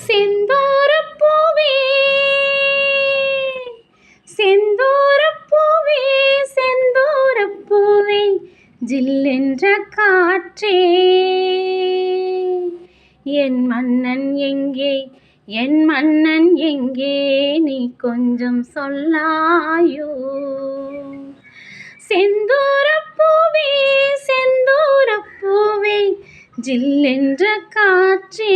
செந்தூரப் பூவே செந்தூரப் பூவே செந்தூரப் பூவே ஜில்லென்ற காற்றே என் மன்னன் எங்கே என் மன்னன் எங்கே நீ கொஞ்சம் சொல்லாயோ செந்தூரப் பூவே செந்தூரப் பூவே ஜில்லென்ற காற்றே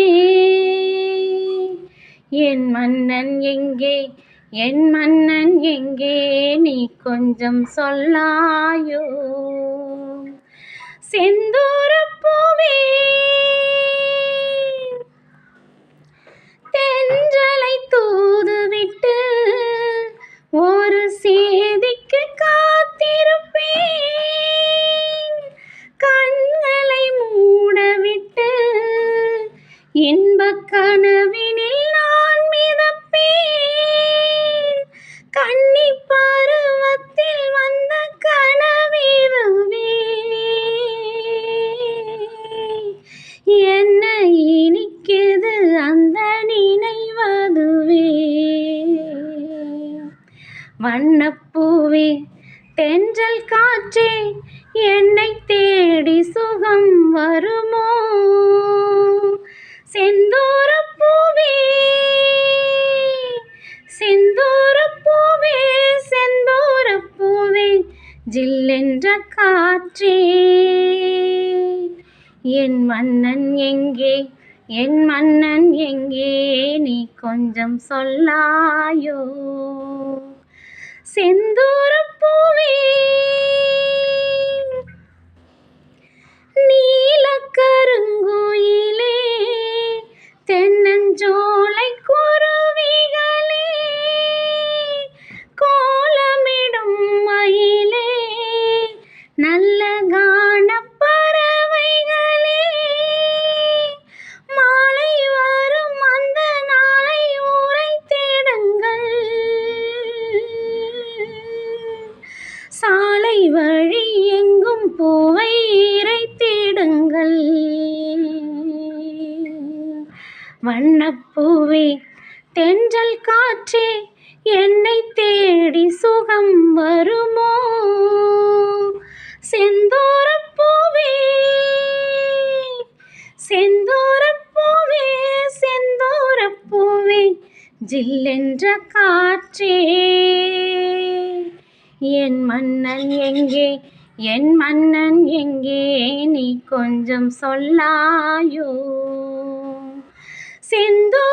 என் மன்னன் எங்கே என் மன்னன் எங்கே நீ கொஞ்சம் சொல்லாயோ செந்தூரப் பூவே தென்றலை தூதுவிட்டு ஒரு சேதிக்கு காத்திருப்பேன் கண்களை மூடவிட்டு இன்பக் கனவினில் நான் மிதப்பேன் கன்னிப் பருவத்தில் வந்த கனவிதுவே என்ன இனிக்குது அந்த நினைவதுவே வண்ணப்பூவே தென்றல் காற்றே என்னை தேடி சுகம் வருமோ செந்தூரப் பூவே செந்தூரப் பூவே செந்தூரப் பூவே ஜில்லென்ற காற்றே என் மன்னன் எங்கே என் மன்னன் எங்கே நீ கொஞ்சம் சொல்லாயோ செந்தூரப் பூவே நீலக்கருங்குயிலே தென்னஞ்சோலை குருவிகளே கோலமிடும் மயிலே நல்ல கானப் பறவைகளே மாலை வரும் அந்த நாளை உரைத்திடுங்கள் சாலை வழி எங்கும் பூவை இறைத்திடுங்கள் வண்ணப்பூவே தென்றல் காற்றே என்னை தேடி சுகம் வருமோ செந்தூரப் பூவே செந்தூரப் பூவே செந்தூரப் பூவே ஜில்லென்ற காற்றே என் மன்னன் எங்கே என் மன்னன் எங்கே நீ கொஞ்சம் சொல்லாயோ செந்தூரப்